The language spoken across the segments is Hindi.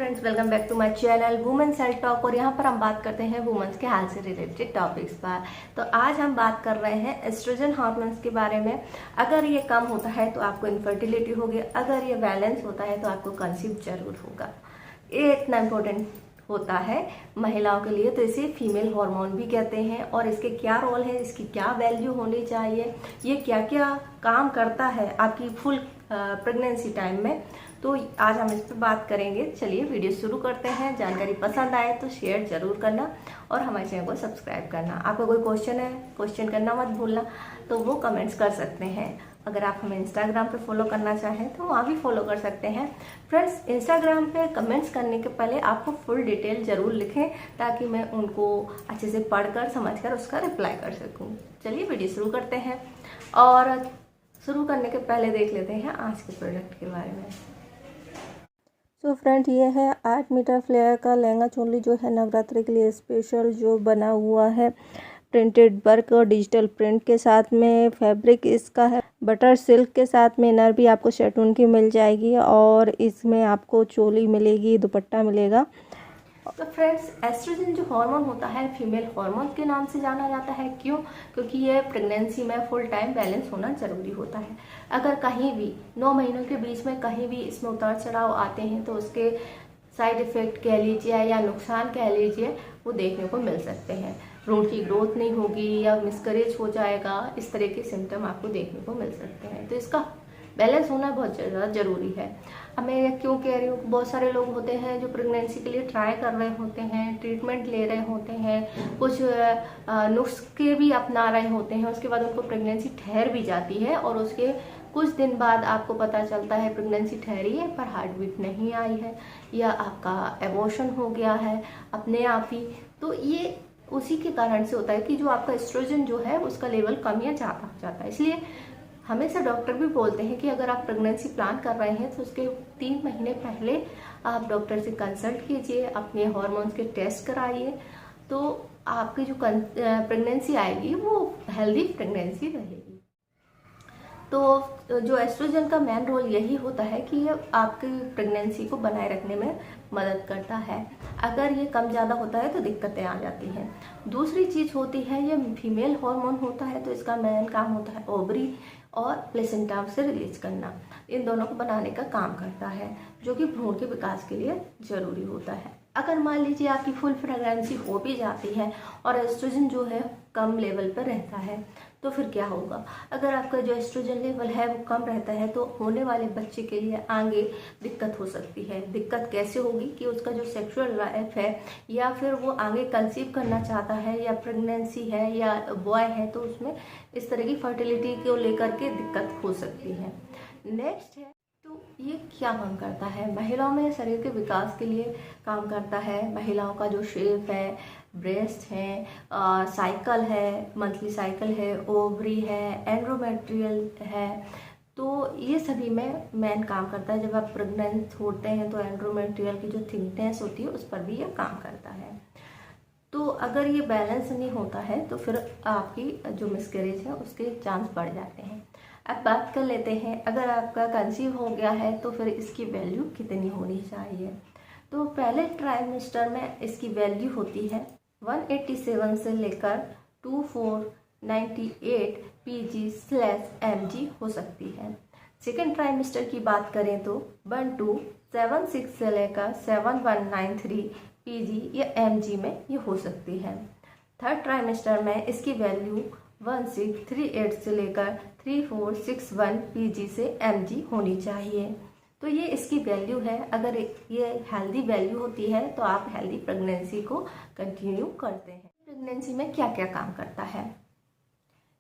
Friends, welcome back to my channel women's health talk. और यहाँ पर हम बात करते हैं वुमेन्स के हेल्थ से रिलेटेड टॉपिक्स पर। तो आज हम बात कर रहे हैं एस्ट्रोजन हार्मोन्स के बारे में। अगर ये कम होता है तो आपको इनफर्टिलिटी होगी, अगर ये बैलेंस होता है तो आपको कंसीव जरूर होगा। ये इतना इम्पोर्टेंट होता है महिलाओं के लिए, तो इसे फीमेल हार्मोन भी कहते हैं। और इसके क्या रोल है, इसकी क्या वैल्यू होनी चाहिए, ये क्या क्या काम करता है आपकी फुल प्रेगनेंसी टाइम में, तो आज हम इस पर बात करेंगे। चलिए वीडियो शुरू करते हैं। जानकारी पसंद आए तो शेयर जरूर करना और हमारे चैनल को सब्सक्राइब करना। आपका कोई क्वेश्चन है, क्वेश्चन करना मत भूलना, तो वो कमेंट्स कर सकते हैं। अगर आप हमें इंस्टाग्राम पे फॉलो करना चाहें तो वहाँ भी फॉलो कर सकते हैं। फ्रेंड्स, इंस्टाग्राम पे कमेंट्स करने के पहले आपको फुल डिटेल जरूर लिखें, ताकि मैं उनको अच्छे से पढ़कर समझकर उसका रिप्लाई कर सकूँ। चलिए वीडियो शुरू करते हैं। और शुरू करने के पहले देख लेते हैं आज के प्रोडक्ट के बारे में। सो फ्रेंड, ये है 8 मीटर फ्लेयर का लहंगा चोली, जो है नवरात्रि के लिए स्पेशल जो बना हुआ है। प्रिंटेड वर्क और डिजिटल प्रिंट के साथ में फैब्रिक इसका है बटर सिल्क के साथ में। इनर भी आपको शेटून की मिल जाएगी और इसमें आपको चोली मिलेगी, दुपट्टा मिलेगा। तो फ्रेंड्स, एस्ट्रोजन जो हार्मोन होता है फीमेल हार्मोन के नाम से जाना जाता है। क्यों? क्योंकि ये प्रेगनेंसी में फुल टाइम बैलेंस होना जरूरी होता है। अगर कहीं भी 9 महीनों के बीच में कहीं भी इसमें उतार चढ़ाव आते हैं तो उसके साइड इफेक्ट कह लीजिए या नुकसान कह लीजिए, वो देखने को मिल सकते हैं। भ्रूण की ग्रोथ नहीं होगी या मिसकरेज हो जाएगा, इस तरह के सिम्टम आपको देखने को मिल सकते हैं। तो इसका बैलेंस होना बहुत ज़्यादा जरूरी है। अब मैं क्यों कह रही हूँ, बहुत सारे लोग होते हैं जो प्रेगनेंसी के लिए ट्राई कर रहे होते हैं, ट्रीटमेंट ले रहे होते हैं, कुछ नुस्खे भी अपना रहे होते हैं। उसके बाद उनको प्रेगनेंसी ठहर भी जाती है और उसके कुछ दिन बाद आपको पता चलता है प्रेगनेंसी ठहरी है पर हार्ट बीट नहीं आई है, या आपका एबॉर्शन हो गया है अपने आप ही। तो ये उसी के कारण से होता है कि जो आपका एस्ट्रोजन जो है उसका लेवल कम या ज़्यादा हो जाता है। इसलिए हमेशा डॉक्टर भी बोलते हैं कि अगर आप प्रेगनेंसी प्लान कर रहे हैं तो उसके 3 महीने पहले आप डॉक्टर से कंसल्ट कीजिए, अपने हार्मोन्स के टेस्ट कराइए, तो आपकी जो प्रेगनेंसी आएगी वो हेल्दी प्रेगनेंसी रहेगी। तो जो एस्ट्रोजन का मेन रोल यही होता है कि ये आपकी प्रेगनेंसी को बनाए रखने में मदद करता है। अगर ये कम ज़्यादा होता है तो दिक्कतें आ जाती हैं। दूसरी चीज़ होती है, ये फीमेल हार्मोन होता है तो इसका मेन काम होता है ओवरी और प्लेसेंटा से रिलीज करना। इन दोनों को बनाने का काम करता है, जो कि भ्रूण के विकास के लिए जरूरी होता है। अगर मान लीजिए आपकी फुल प्रेगनेंसी हो भी जाती है और एस्ट्रोजन जो है कम लेवल पर रहता है, तो फिर क्या होगा? अगर आपका जो एस्ट्रोजन लेवल है वो कम रहता है तो होने वाले बच्चे के लिए आगे दिक्कत हो सकती है। दिक्कत कैसे होगी कि उसका जो सेक्सुअल लाइफ है, या फिर वो आगे कंसीव करना चाहता है, या प्रेगनेंसी है या बॉय है, तो उसमें इस तरह की फर्टिलिटी को लेकर के दिक्कत हो सकती है। नेक्स्ट है, तो ये क्या काम करता है? महिलाओं में शरीर के विकास के लिए काम करता है। महिलाओं का जो शेप है, ब्रेस्ट है, साइकिल है, मंथली साइकिल है, ओवरी है, एंड्रोमेट्रियल है, तो ये सभी में मेन काम करता है। जब आप प्रेग्नेंट होते हैं तो एंड्रोमेट्रियल की जो थिकनेस होती है उस पर भी ये काम करता है। तो अगर ये बैलेंस नहीं होता है तो फिर आपकी जो मिसकैरेज है उसके चांस बढ़ जाते हैं। अब बात कर लेते हैं, अगर आपका कंसीव हो गया है तो फिर इसकी वैल्यू कितनी होनी चाहिए। तो पहले ट्राइमेस्टर में इसकी वैल्यू होती है 187 से लेकर 2498 pg/mg हो सकती है। सेकेंड ट्राइमेस्टर की बात करें तो 1276 से लेकर 7193 pg या mg में ये हो सकती है। थर्ड ट्राइमेस्टर में इसकी वैल्यू 1638 से लेकर 3461 pg से mg होनी चाहिए। तो ये इसकी वैल्यू है। अगर ये हेल्दी वैल्यू होती है तो आप हेल्दी प्रेगनेंसी को कंटिन्यू करते हैं। प्रेगनेंसी में क्या क्या काम करता है?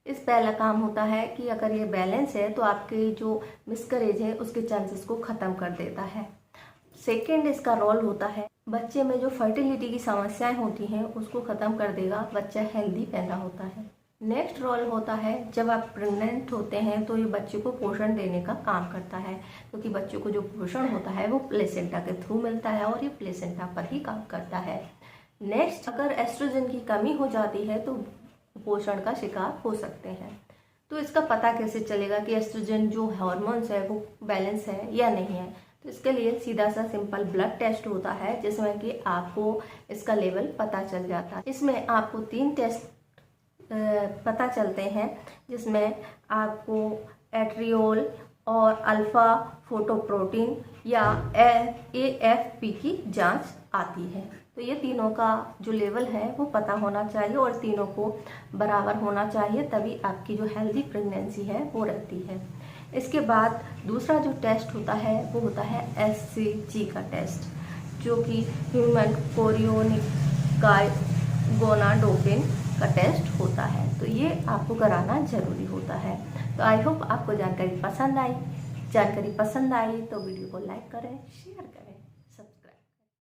इस पहला काम होता है कि अगर ये बैलेंस है तो आपके जो मिसकरेज है उसके चांसेस को ख़त्म कर देता है। सेकेंड इसका रोल होता है, बच्चे में जो फर्टिलिटी की समस्याएं होती हैं उसको ख़त्म कर देगा, बच्चा हेल्दी पैदा होता है। नेक्स्ट रोल होता है, जब आप प्रेग्नेंट होते हैं तो ये बच्चे को पोषण देने का काम करता है, क्योंकि बच्चों को जो पोषण होता है वो प्लेसेंटा के थ्रू मिलता है और ये प्लेसेंटा पर ही काम करता है। नेक्स्ट, अगर एस्ट्रोजन की कमी हो जाती है तो पोषण का शिकार हो सकते हैं। तो इसका पता कैसे चलेगा कि एस्ट्रोजन जो हार्मोन्स है वो बैलेंस है या नहीं है? तो इसके लिए सीधा सा सिंपल ब्लड टेस्ट होता है, जिसमें कि आपको इसका लेवल पता चल जाता है। इसमें आपको 3 टेस्ट पता चलते हैं, जिसमें आपको एट्रियोल और अल्फा फोटोप्रोटीन या AFP की जांच आती है। तो ये तीनों का जो लेवल है वो पता होना चाहिए और तीनों को बराबर होना चाहिए, तभी आपकी जो हेल्दी प्रेगनेंसी है वो रहती है। इसके बाद दूसरा जो टेस्ट होता है वो होता है HCG का टेस्ट, जो कि ह्यूमन कोरियोनिक gonadotropin का टेस्ट होता है। तो ये आपको कराना ज़रूरी होता है। तो आई होप आपको जानकारी पसंद आई तो वीडियो को लाइक करें, शेयर करें।